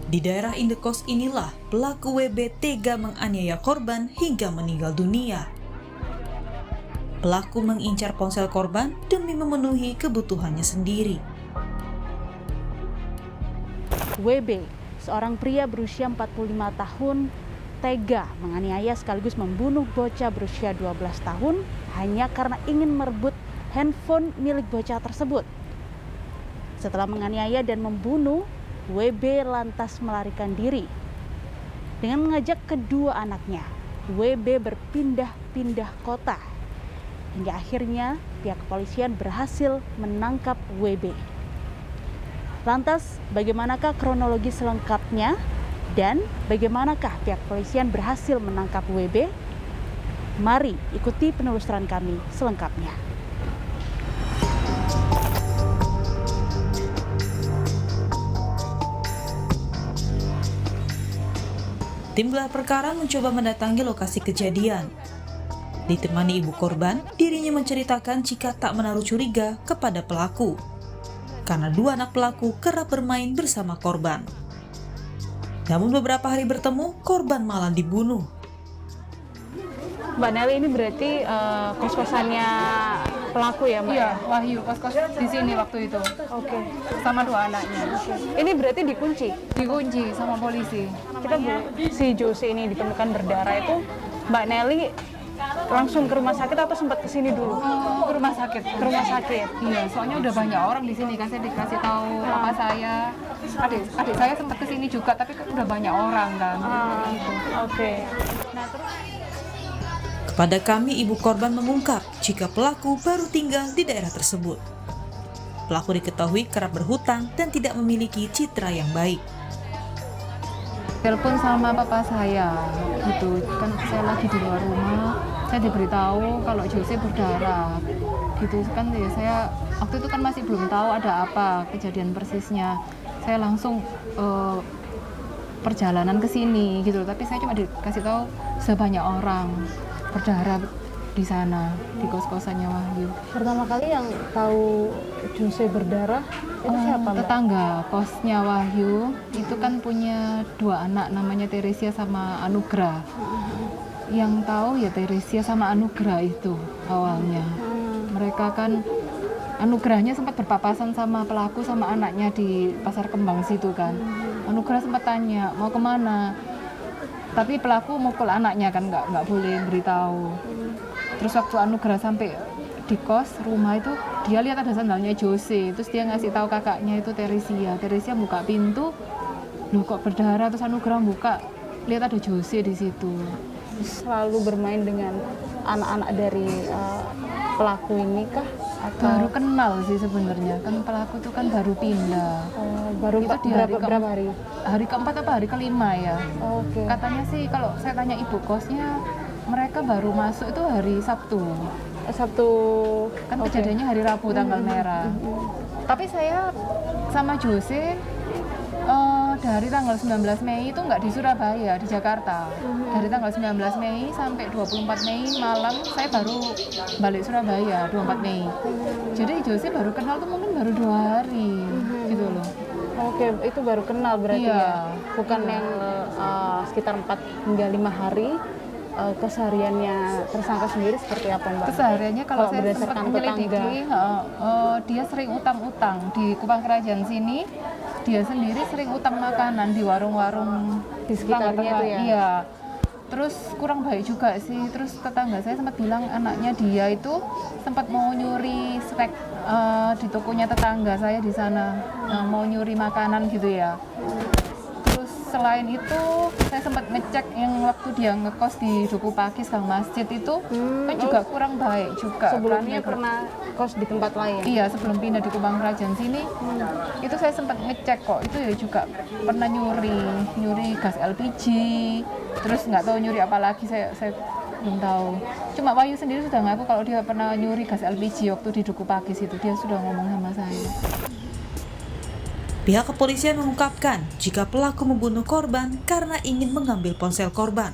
Di daerah Indekos inilah pelaku WB tega menganiaya korban hingga meninggal dunia. Pelaku mengincar ponsel korban demi memenuhi kebutuhannya sendiri. WB, seorang pria berusia 45 tahun, tega menganiaya sekaligus membunuh bocah berusia 12 tahun hanya karena ingin merebut handphone milik bocah tersebut. Setelah menganiaya dan membunuh, WB lantas melarikan diri. Dengan mengajak kedua anaknya, WB berpindah-pindah kota. Hingga akhirnya pihak kepolisian berhasil menangkap WB. Lantas, bagaimanakah kronologi selengkapnya dan bagaimanakah pihak kepolisian berhasil menangkap WB? Mari ikuti penelusuran kami selengkapnya. Tim gelar perkara mencoba mendatangi lokasi kejadian. Ditemani ibu korban, dirinya menceritakan jika tak menaruh curiga kepada pelaku, karena dua anak pelaku kerap bermain bersama korban. Namun beberapa hari bertemu, korban malah dibunuh. Mbak Nelly, ini berarti kos-kosannya pelaku ya, Mbak? Iya, Wahyu kos-kos di sini waktu itu. Oke. Sama dua anaknya. Ini berarti dikunci. Dikunci sama polisi. Kita si Jose ini ditemukan berdarah itu, Mbak Nelly langsung ke rumah sakit atau sempat ke sini dulu? Oh, ke rumah sakit. Ke rumah sakit. Iya, soalnya udah banyak orang di sini kan, saya dikasih tahu papa saya. Adik saya sempat ke sini juga, tapi kan udah banyak orang kan. Gitu. Oke. Nah, terus Kepada kami, ibu korban mengungkap jika pelaku baru tinggal di daerah tersebut. Pelaku diketahui kerap berhutang dan tidak memiliki citra yang baik. Telepon sama papa saya, gitu. Kan saya lagi di luar rumah, saya diberitahu kalau Jose berdarah. Gitu kan ya, saya waktu itu kan masih belum tahu ada apa kejadian persisnya. Saya langsung perjalanan ke sini gitu, tapi saya cuma dikasih tahu sebanyak orang berdarah di sana, di kos-kosannya Wahyu. pertama kali yang tahu Jose berdarah itu siapa, Mbak? Tetangga kosnya Wahyu itu kan punya dua anak, namanya Teresia sama Anugrah. Yang tahu ya Teresia sama Anugrah itu awalnya. Mereka kan Anugrahnya sempat berpapasan sama pelaku sama anaknya di Pasar Kembang situ kan. Anugrah sempat tanya mau kemana, tapi pelaku mukul anaknya kan, nggak boleh beritahu. Terus waktu Anugrah sampai di kos rumah itu, dia lihat ada sandalnya Jose, terus dia ngasih tahu kakaknya itu Teresia buka pintu, loh kok berdarah, terus Anugrah buka, lihat ada Jose di situ. Selalu bermain dengan anak-anak dari pelaku ini kah? Atau Baru kenal sih sebenarnya, kan pelaku itu kan baru pindah. baru Itu di hari berapa hari? Hari keempat apa hari kelima ya. Oke. Katanya sih kalau saya tanya ibu kosnya, mereka baru masuk itu hari Sabtu. Sabtu. Kan kejadiannya hari Rabu tanggal merah. Tapi saya sama Jose dari tanggal 19 Mei itu nggak di Surabaya, di Jakarta. Dari tanggal 19 Mei sampai 24 Mei malam saya baru balik Surabaya, 24 Mei. Jadi Jose baru kenal tuh mungkin baru 2 hari gitu loh. Oke, itu baru kenal berarti Iya. ya. Bukan yang sekitar 4 hingga 5 hari. Kesehariannya tersangka sendiri seperti apa, Mbak? Kesehariannya kalau saya sempat berdasarkan menyelidiki, dia sering utang-utang di Kupang Kerajaan sini. Dia sendiri sering utang makanan di warung-warung Di sekitarnya itu ya? Iya. Terus kurang baik juga sih. Terus tetangga saya sempat bilang anaknya dia itu sempat mau nyuri snack di tokonya tetangga saya di sana, mau nyuri makanan gitu ya. Terus selain itu saya sempat ngecek yang waktu dia ngekos di Duku Pakis Gang Masjid itu kan juga kurang baik juga. Sebelumnya kan. pernah kos di tempat lain? Iya, sebelum pindah di Kupang Kerajaan sini, itu saya sempat ngecek kok, itu ya juga pernah nyuri gas LPG, terus nggak tahu nyuri apa lagi, saya belum tahu. Cuma Wahyu sendiri sudah ngaku kalau dia pernah nyuri gas LPG waktu di Duku Pakis itu, dia sudah ngomong sama saya. Pihak kepolisian mengungkapkan jika pelaku membunuh korban karena ingin mengambil ponsel korban.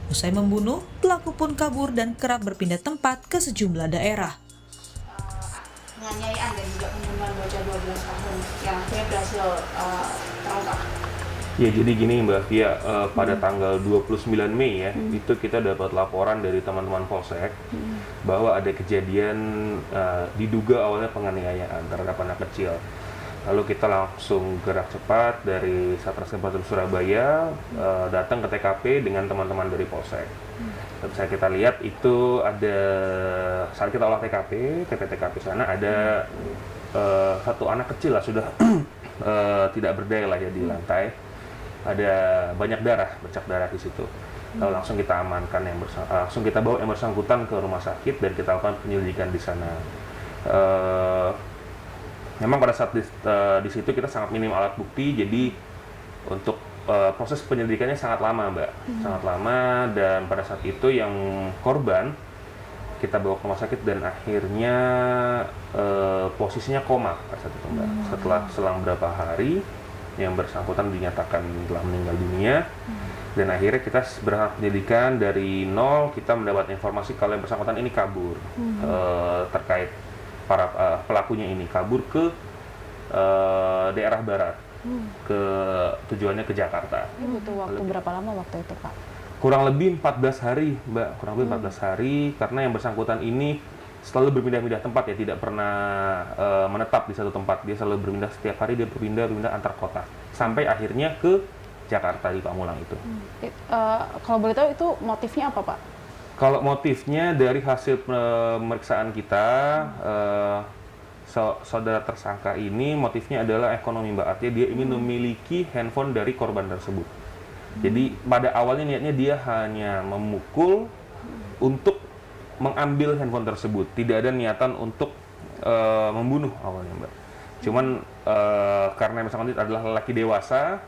Usai membunuh, pelaku pun kabur dan kerap berpindah tempat ke sejumlah daerah. Penganiayaan dan juga pembunuhan bocah 12 tahun yang akhirnya berhasil terungkap. Ya, jadi gini Mbak Via, pada tanggal 29 Mei ya, itu kita dapat laporan dari teman-teman Polsek bahwa ada kejadian diduga awalnya penganiayaan terhadap anak kecil. Lalu kita langsung gerak cepat dari Satreskrim Polres Surabaya, datang ke TKP dengan teman-teman dari Polsek. Dan saya kita lihat itu ada, saat kita olah TKP sana ada satu anak kecil lah, sudah tidak berdaya lah ya di lantai. Ada banyak darah, bercak darah di situ. Lalu langsung kita amankan langsung kita bawa yang bersangkutan ke rumah sakit dan kita lakukan penyelidikan di sana. Memang pada saat di situ kita sangat minim alat bukti, jadi untuk proses penyelidikannya sangat lama, Mbak. Sangat lama, dan pada saat itu yang korban kita bawa ke rumah sakit dan akhirnya posisinya koma pada saat itu, Mbak. Setelah selang beberapa hari yang bersangkutan dinyatakan telah meninggal dunia, dan akhirnya kita berhasil penyelidikan dari nol. Kita mendapat informasi kalau yang bersangkutan ini kabur, terkait para pelakunya ini kabur ke daerah barat, ke tujuannya ke Jakarta. Butuh waktu berapa lama waktu itu, Pak? Kurang lebih 14 hari, Mbak. Kurang lebih 14 hari, karena yang bersangkutan ini selalu berpindah-pindah tempat ya, tidak pernah menetap di satu tempat. Dia selalu berpindah, setiap hari dia berpindah antar kota, sampai akhirnya ke Jakarta di Pamulang itu. Kalau boleh tahu itu motifnya apa, Pak? Kalau motifnya dari hasil pemeriksaan kita, saudara tersangka ini motifnya adalah ekonomi, Mbak. Artinya dia ingin memiliki handphone dari korban tersebut. Jadi pada awalnya niatnya dia hanya memukul untuk mengambil handphone tersebut, tidak ada niatan untuk membunuh awalnya, Mbak. Cuman karena misalkan itu adalah lelaki dewasa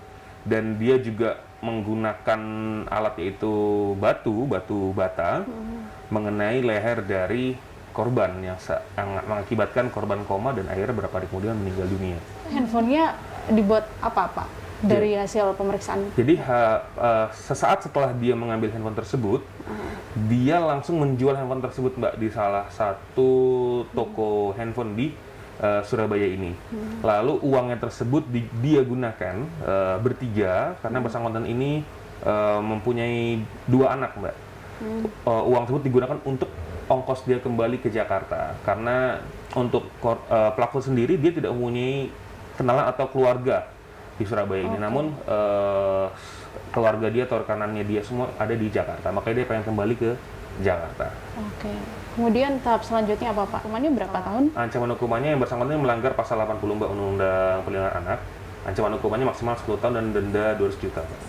dan dia juga menggunakan alat yaitu batu bata mengenai leher dari korban yang mengakibatkan korban koma dan akhirnya beberapa hari kemudian meninggal dunia. Handphonenya dibuat apa, Pak? Dari hasil pemeriksaan? Jadi sesaat setelah dia mengambil handphone tersebut, dia langsung menjual handphone tersebut, Mbak, di salah satu toko handphone di Surabaya ini. Lalu uangnya tersebut dia gunakan bertiga, karena bersangkutan ini mempunyai 2 anak, Mbak. Uang tersebut digunakan untuk ongkos dia kembali ke Jakarta, karena untuk pelaku sendiri dia tidak mempunyai kenalan atau keluarga di Surabaya ini. Namun keluarga dia atau rekanannya dia semua ada di Jakarta, makanya dia pengen kembali ke Jakarta. Oke. Kemudian tahap selanjutnya apa, Pak? Hukumannya berapa tahun? Ancaman hukumannya yang bersangkutan melanggar pasal 80 Mbak, Undang-Undang Perlindungan Anak. Ancaman hukumannya maksimal 10 tahun dan denda 200 juta. Pak.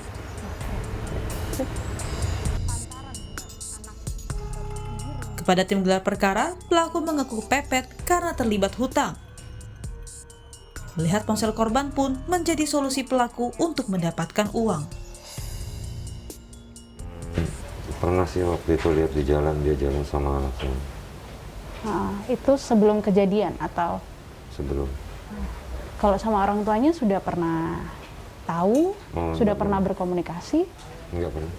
Kepada tim gelar perkara, pelaku mengaku pepet karena terlibat hutang. Melihat ponsel korban pun menjadi solusi pelaku untuk mendapatkan uang. Pernah sih waktu itu lihat di jalan, dia jalan sama anaknya. Itu sebelum kejadian atau? Sebelum. Kalau sama orang tuanya sudah pernah tahu, sudah pernah berkomunikasi? Enggak pernah.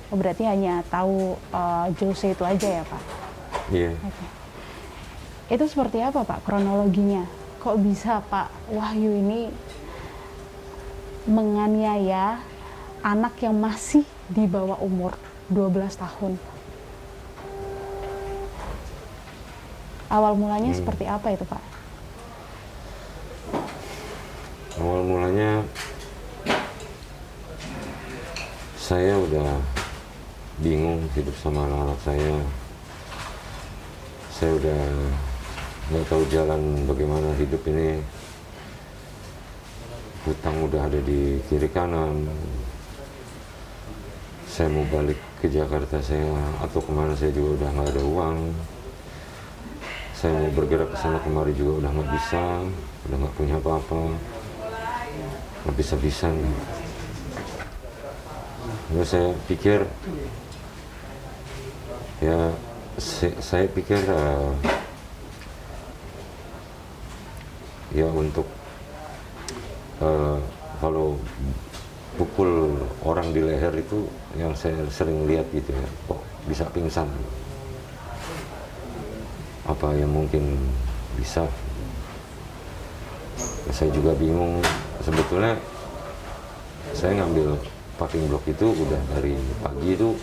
Oh, berarti hanya tahu Jose itu aja ya, Pak? Iya. Oke. Itu seperti apa, Pak, kronologinya? Kok bisa Pak Wahyu ini menganiaya anak yang masih di bawah umur 12 tahun? Awal mulanya seperti apa itu, Pak? Awal mulanya saya udah bingung hidup sama anak-anak saya. Saya udah nggak tahu jalan bagaimana hidup ini. Hutang udah ada di kiri kanan. Saya mau balik ke Jakarta saya atau kemana saya juga udah nggak ada uang. Saya mau bergerak ke sana kemari juga udah nggak bisa, udah nggak punya apa-apa, habis-habisan. Lalu saya pikir, ya saya pikir ya untuk kalau pukul orang di leher itu yang saya sering lihat gitu ya, kok bisa pingsan. Apa yang mungkin bisa? Saya juga bingung sebetulnya saya ngambil paving block itu udah dari pagi itu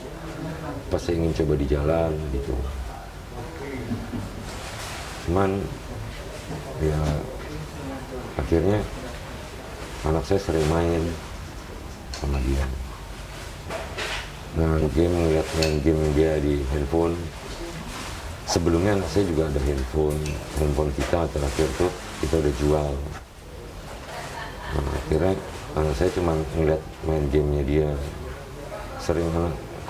pas saya ingin coba di jalan gitu. Cuman ya akhirnya anak saya sering main sama dia. Nah, ngeliat main game dia di handphone. Sebelumnya anak saya juga ada handphone kita terakhir tuh kita udah jual. Nah, akhirnya anak saya cuma ngeliat main gamenya dia. Sering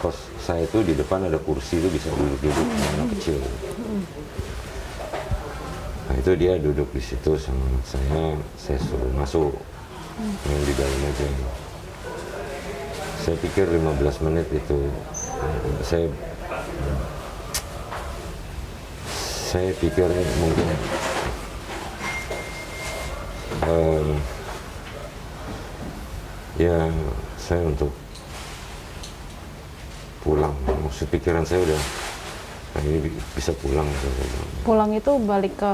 kos saya itu di depan ada kursi itu bisa duduk-duduk anak kecil. Nah, itu dia duduk di situ sama anak saya suruh masuk main di dalam aja. Saya pikir 15 menit itu saya pikir mungkin ya saya untuk pulang. Maksud pikiran saya udah ini bisa pulang. Pulang itu balik ke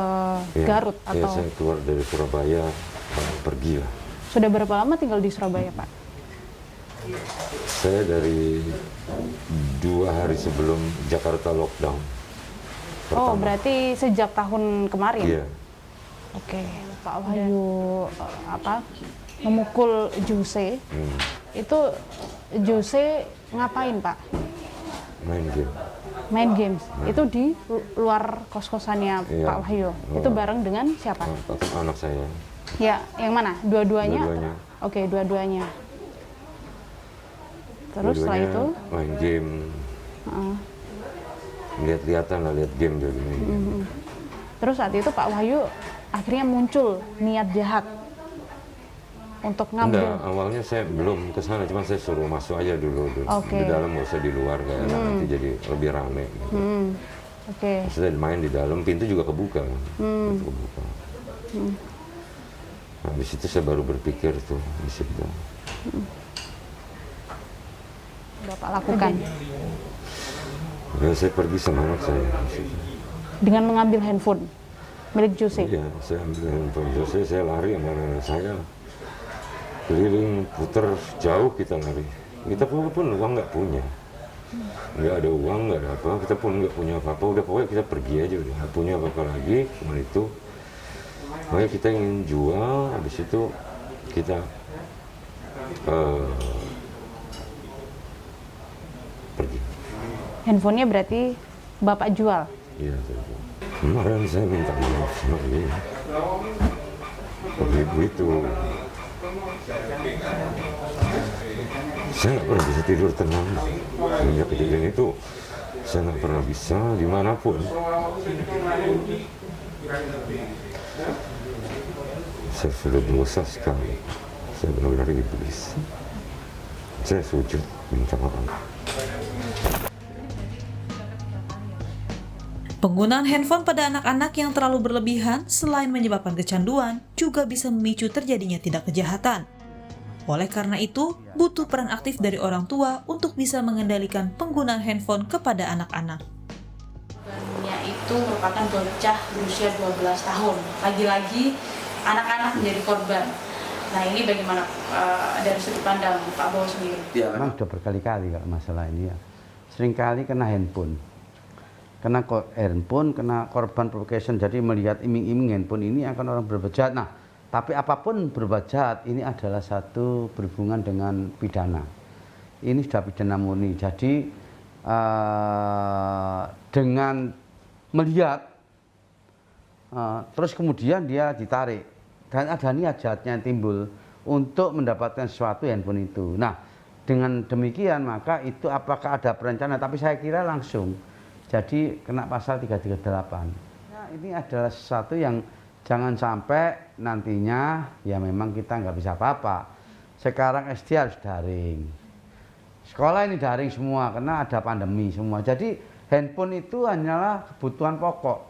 Garut ya, atau? saya keluar dari Surabaya, pergi lah. Sudah berapa lama tinggal di Surabaya, Pak? Saya dari 2 hari sebelum Jakarta lockdown. Oh, berarti sejak tahun kemarin? Iya. Oke, Pak Wahyu memukul Jose. Itu Jose ngapain, Pak? Main game. Main games. Itu di luar kos-kosannya Iya. Pak Wahyu. Itu bareng dengan siapa? Anak saya. Ya, yang mana? Dua-duanya? Dua-duanya. Oke, dua-duanya. Terus setelah itu? Main game. Lihat-lihatan lah, lihat game dia main game. Terus saat itu Pak Wahyu akhirnya muncul niat jahat untuk ngambil. Enggak, awalnya saya belum ke sana, cuma saya suruh masuk aja dulu. Oke. Di dalam, nggak usah di luar, kayak nanti jadi lebih rame. Gitu. Oke. Saya main di dalam, pintu juga kebuka. Pintu kebuka. Nah, di situ saya baru berpikir tuh, di situ. Bapak lakukan Ya, saya pergi sama anak saya. Di situ. dengan mengambil handphone milik Jose. Iya, saya ambil handphone Jose, saya lari sama anak saya. Keliling, puter, jauh kita lari. Kita pun uang nggak punya. Nggak ada uang, nggak ada apa. Kita pun nggak punya apa-apa. Udah pokoknya kita pergi aja. Udah nggak punya apa-apa lagi. Cuma itu. Makanya kita ingin jual. Habis itu kita pergi. Handphonenya berarti Bapak jual? Iya, kemarin saya minta maaf sama dia. Ibu itu, saya nggak pernah bisa tidur tenang. Semenjak kejadian itu, saya nggak pernah bisa dimanapun. Saya sudah dosa sekali. Saya benar-benar iblis. Saya sujud minta maaf. Penggunaan handphone pada anak-anak yang terlalu berlebihan selain menyebabkan kecanduan, juga bisa memicu terjadinya tindak kejahatan. Oleh karena itu, butuh peran aktif dari orang tua untuk bisa mengendalikan penggunaan handphone kepada anak-anak. Korbannya itu merupakan bocah berusia 12 tahun. Lagi-lagi anak-anak menjadi korban. Nah, ini bagaimana dari sudut pandang Pak Bowo sendiri? Memang sudah berkali-kali kalau masalah ini ya. Seringkali kena handphone. Kena handphone, kena korban provocation. Jadi melihat iming-iming handphone ini akan orang berbuat jahat. Nah, tapi apapun berbuat jahat ini adalah satu berhubungan dengan pidana. Ini sudah pidana murni. Jadi dengan melihat terus kemudian dia ditarik dan ada niat jahatnya yang timbul untuk mendapatkan sesuatu handphone itu. Nah, dengan demikian maka itu apakah ada perencanaan? Tapi saya kira langsung. Jadi kena pasal 338. Nah, ini adalah sesuatu yang jangan sampai nantinya ya memang kita nggak bisa apa-apa. Sekarang SD harus daring. Sekolah ini daring semua karena ada pandemi semua. Jadi handphone itu hanyalah kebutuhan pokok.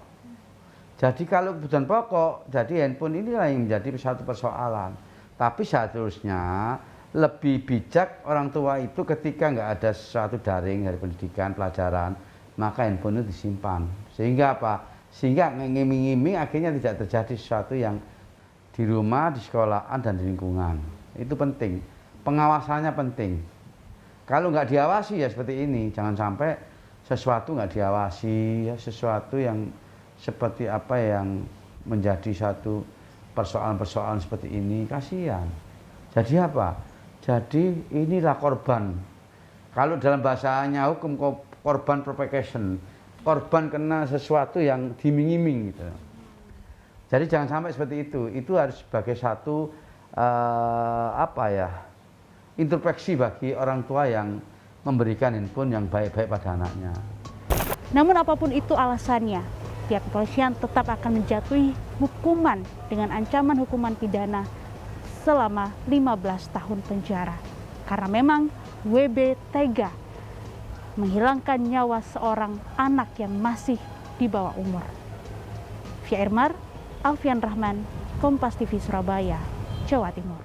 Jadi kalau kebutuhan pokok, jadi handphone inilah yang menjadi satu persoalan. Tapi seharusnya lebih bijak orang tua itu ketika nggak ada sesuatu daring dari pendidikan, pelajaran, maka handphone itu disimpan. Sehingga apa? Sehingga ngiming-ngiming akhirnya tidak terjadi sesuatu yang di rumah, di sekolahan, dan di lingkungan. Itu penting. pengawasannya penting. Kalau nggak diawasi ya seperti ini, jangan sampai sesuatu nggak diawasi, ya sesuatu yang seperti apa yang menjadi satu persoalan-persoalan seperti ini, kasihan. Jadi apa? Jadi inilah korban. Kalau dalam bahasanya hukum korban provocation, korban kena sesuatu yang diiming-iming gitu. Jadi jangan sampai seperti itu. Itu harus sebagai satu introspeksi bagi orang tua yang memberikan handphone yang baik-baik pada anaknya. Namun apapun itu alasannya, pihak kepolisian tetap akan menjatuhi hukuman dengan ancaman hukuman pidana selama 15 tahun penjara. Karena memang WB tega menghilangkan nyawa seorang anak yang masih di bawah umur. Fia Irmar, Alfian Rahman, Kompas TV Surabaya, Jawa Timur.